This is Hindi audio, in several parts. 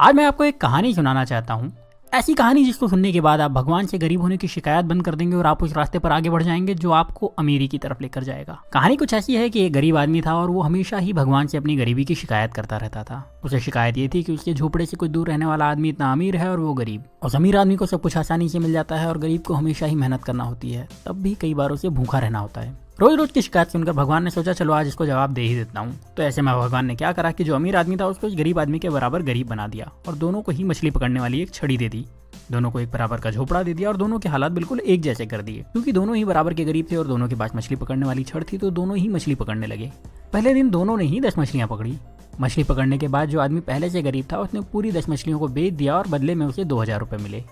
आज मैं आपको एक कहानी सुनाना चाहता हूँ। ऐसी कहानी जिसको सुनने के बाद आप भगवान से गरीब होने की शिकायत बंद कर देंगे और आप उस रास्ते पर आगे बढ़ जाएंगे जो आपको अमीरी की तरफ लेकर जाएगा। कहानी कुछ ऐसी है कि एक गरीब आदमी था और वो हमेशा ही भगवान से अपनी गरीबी की शिकायत करता रहता था। उसे शिकायत ये थी कि उसके झोपड़े से कुछ दूर रहने वाला आदमी इतना अमीर है और वो गरीब। उस अमीर आदमी को सब कुछ आसानी से मिल जाता है और गरीब को हमेशा ही मेहनत करना होती है, तब भी कई बार उसे भूखा रहना होता है। रोज रोज की शिकायत सुनकर भगवान ने सोचा चलो आज इसको जवाब दे ही देता हूँ। तो ऐसे में भगवान ने क्या करा कि जो अमीर आदमी था उसको इस गरीब आदमी के बराबर गरीब बना दिया और दोनों को ही मछली पकड़ने वाली एक छड़ी दे दी। दोनों को एक बराबर का झोपड़ा दे दिया और दोनों के हालात बिल्कुल एक जैसे कर दिए। क्योंकि दोनों ही बराबर के गरीब थे और दोनों के पास मछली पकड़ने वाली छड़ थी तो दोनों ही मछली पकड़ने लगे। पहले दिन दोनों ने ही 10 मछलियां पकड़ी। मछली पकड़ने के बाद जो आदमी पहले से गरीब था उसने पूरी 10 मछलियों को बेच दिया और बदले में उसे 2000 रुपये मिले।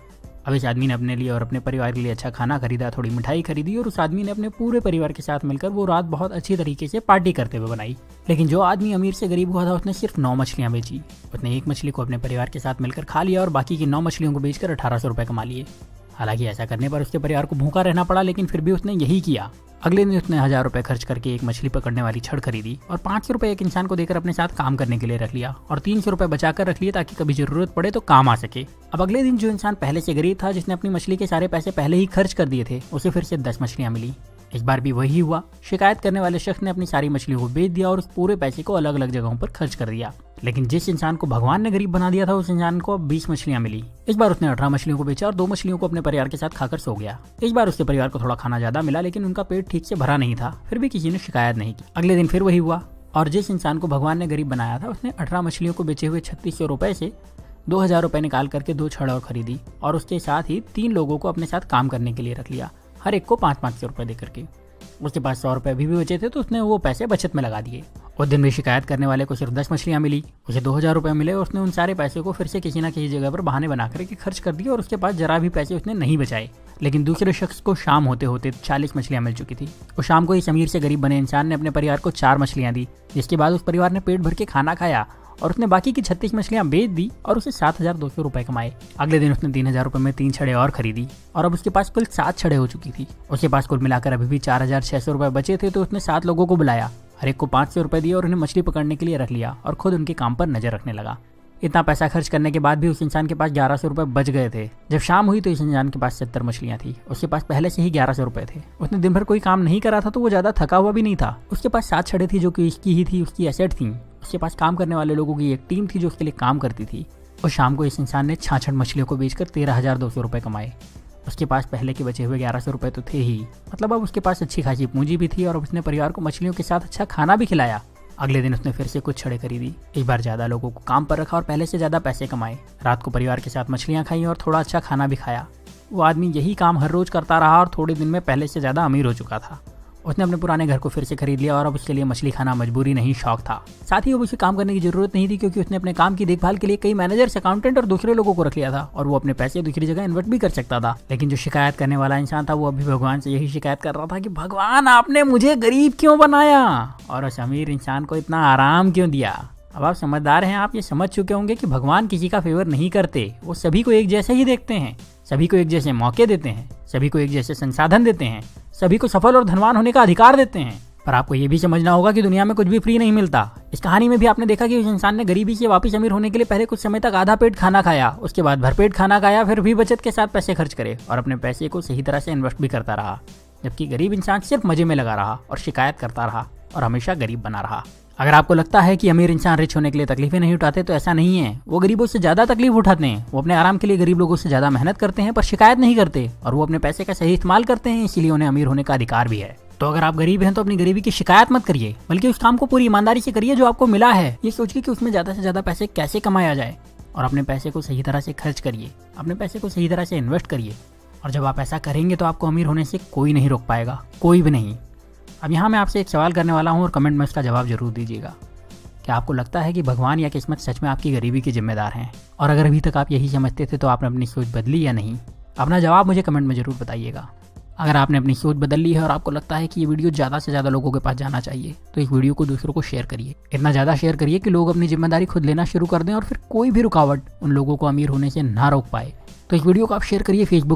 अब इस आदमी ने अपने लिए और अपने परिवार के लिए अच्छा खाना खरीदा, थोड़ी मिठाई खरीदी और उस आदमी ने अपने पूरे परिवार के साथ मिलकर वो रात बहुत अच्छी तरीके से पार्टी करते हुए बनाई। लेकिन जो आदमी अमीर से गरीब हुआ था उसने सिर्फ 9 मछलियां बेची। उसने एक मछली को अपने परिवार के साथ मिलकर खा लिया और बाकी की 9 मछलियों को बेचकर 1800 रुपये कमा लिए। हालांकि ऐसा करने पर उसके परिवार को भूखा रहना पड़ा, लेकिन फिर भी उसने यही किया। अगले दिन उसने 1000 रुपये खर्च करके एक मछली पकड़ने वाली छड़ खरीदी और 500 रुपये एक इंसान को देकर अपने साथ काम करने के लिए रख लिया और 300 रुपये बचाकर रख लिए ताकि कभी जरूरत पड़े तो काम आ सके। अब अगले दिन जो इंसान पहले से गरीब था, जिसने अपनी मछली के सारे पैसे पहले ही खर्च कर दिए थे, उसे फिर से 10 मछलियां मिली। इस बार भी वही हुआ। शिकायत करने वाले शख्स ने अपनी सारी मछलियों को बेच दिया और उस पूरे पैसे को अलग अलग जगहों पर खर्च कर दिया। लेकिन जिस इंसान को भगवान ने गरीब बना दिया था उस इंसान को अब 20 मछलियां मिली। इस बार उसने 18 मछलियों को बेचा और 2 मछलियों को अपने परिवार के साथ खाकर सो गया। इस बार उसके परिवार को थोड़ा खाना ज्यादा मिला, लेकिन उनका पेट ठीक से भरा नहीं था। फिर भी किसी ने शिकायत नहीं की। अगले दिन फिर वही हुआ और जिस इंसान को भगवान ने गरीब बनाया था उसने 18 मछलियों को बेचे हुए 3600 रुपए से 2000 रुपए निकाल करके 2 छड़ और खरीदी और उसके साथ ही 3 लोगों को अपने साथ काम करने के लिए रख लिया, हर एक को 500 रुपए दे करके। उसके पास 100 रुपए अभी भी बचे थे तो उसने वो पैसे बचत में लगा दिए। उस दिन भी शिकायत करने वाले को सिर्फ 10 मछलियां मिली, उसे 2000 रुपए मिले और उसने उन सारे पैसे को फिर से किसी न किसी जगह पर बहाने बना करके खर्च कर दिए और उसके पास जरा भी पैसे उसने नहीं बचाए। लेकिन दूसरे शख्स को शाम होते होते 40 मछलियां मिल चुकी थी। उस शाम को इस अमीर से गरीब बने इंसान ने अपने परिवार को 4 मछलियां दी, जिसके बाद उस परिवार ने पेट भर के खाना खाया और उसने बाकी की 36 मछलियां बेच दी और उसे 7200 रुपए कमाए। अगले दिन उसने 3000 रुपए में 3 छड़े और खरीदी और अब उसके पास कुल 7 छड़े हो चुकी थी। उसके पास कुल मिलाकर अभी भी 4600 रुपए बचे थे तो उसने 7 लोगों को बुलाया, हर एक को 500 रुपए दिए और उन्हें मछली पकड़ने के लिए रख लिया और खुद उनके काम पर नजर रखने लगा। इतना पैसा खर्च करने के बाद भी उस इंसान के पास 1100 रुपए बच गए थे। जब शाम हुई तो इस इंसान के पास 70 मछलियां थी। उसके पास पहले से ही 1100 रुपए थे। उसने दिन भर कोई काम नहीं करा था तो वो ज्यादा थका हुआ भी नहीं था। उसके पास 7 छड़े थी जो कि इसकी ही थी, उसकी एसेट थी। उसके पास काम करने वाले लोगों की एक टीम थी जो उसके लिए काम करती थी। और शाम को इस इंसान ने 66 मछलियों को बेचकर 13,200 रुपए कमाए। उसके पास पहले के बचे हुए 1100 रुपए तो थे ही, मतलब अब उसके पास अच्छी खासी पूंजी भी थी और उसने परिवार को मछलियों के साथ अच्छा खाना भी खिलाया। अगले दिन उसने फिर से कुछ छड़े खरीदी, इस बार ज्यादा लोगों को काम पर रखा और पहले से ज्यादा पैसे कमाए। रात को परिवार के साथ मछलियां खाई और थोड़ा अच्छा खाना भी खाया। वो आदमी यही काम हर रोज करता रहा और थोड़े दिन में पहले से ज्यादा अमीर हो चुका था। उसने अपने पुराने घर को फिर से खरीद लिया और अब उसके लिए मछली खाना मजबूरी नहीं शौक था। साथ ही अब उसे काम करने की जरूरत नहीं थी क्योंकि उसने अपने काम की देखभाल के लिए कई मैनेजर्स, अकाउंटेंट और दूसरे लोगों को रख लिया था और वो अपने पैसे दूसरी जगह इन्वेस्ट भी कर सकता था। लेकिन जो शिकायत करने वाला इंसान था वो अभी भगवान से यही शिकायत कर रहा था कि भगवान आपने मुझे गरीब क्यों बनाया और उस अमीर इंसान को इतना आराम क्यों दिया। अब आप समझदार हैं, आप ये समझ चुके होंगे कि भगवान किसी का फेवर नहीं करते, वो सभी को एक जैसे ही देखते हैं, सभी को एक जैसे मौके देते हैं, सभी को एक जैसे संसाधन देते हैं, सभी को सफल और धनवान होने का अधिकार देते हैं। पर आपको ये भी समझना होगा कि दुनिया में कुछ भी फ्री नहीं मिलता। इस कहानी में भी आपने देखा कि उस इंसान ने गरीबी से वापस अमीर होने के लिए पहले कुछ समय तक आधा पेट खाना खाया, उसके बाद भरपेट खाना खाया, फिर भी बचत के साथ पैसे खर्च करे और अपने पैसे को सही तरह से इन्वेस्ट भी करता रहा। जबकि गरीब इंसान सिर्फ मजे में लगा रहा और शिकायत करता रहा और हमेशा गरीब बना रहा। अगर आपको लगता है कि अमीर इंसान रिच होने के लिए तकलीफें नहीं उठाते तो ऐसा नहीं है। वो गरीबों से ज्यादा तकलीफ उठाते हैं। वो अपने आराम के लिए गरीब लोगों से ज्यादा मेहनत करते हैं पर शिकायत नहीं करते और वो अपने पैसे का सही इस्तेमाल करते हैं, इसीलिए उन्हें अमीर होने का अधिकार भी है। तो अगर आप गरीब हैं तो अपनी गरीबी की शिकायत मत करिए, बल्कि उस काम को पूरी ईमानदारी से करिए जो आपको मिला है। ये सोचिए कि उसमें ज्यादा से ज्यादा पैसे कैसे कमाया जाए और अपने पैसे को सही तरह से खर्च करिए, अपने पैसे को सही तरह से इन्वेस्ट करिए। और जब आप ऐसा करेंगे तो आपको अमीर होने से कोई नहीं रोक पाएगा, कोई भी नहीं। अब यहाँ मैं आपसे एक सवाल करने वाला हूँ और कमेंट में इसका जवाब जरूर दीजिएगा। क्या आपको लगता है कि भगवान या किस्मत सच में आपकी गरीबी के जिम्मेदार हैं? और अगर अभी तक आप यही समझते थे तो आपने अपनी सोच बदली या नहीं? अपना जवाब मुझे कमेंट में जरूर बताइएगा। अगर आपने अपनी सोच बदल ली है और आपको लगता है कि ये वीडियो ज़्यादा से ज़्यादा लोगों के पास जाना चाहिए तो इस वीडियो को दूसरों को शेयर करिए। इतना ज़्यादा शेयर करिए कि लोग अपनी जिम्मेदारी खुद लेना शुरू कर दें और फिर कोई भी रुकावट उन लोगों को अमीर होने से ना रोक पाए। तो इस वीडियो को आप शेयर करिए फेसबुक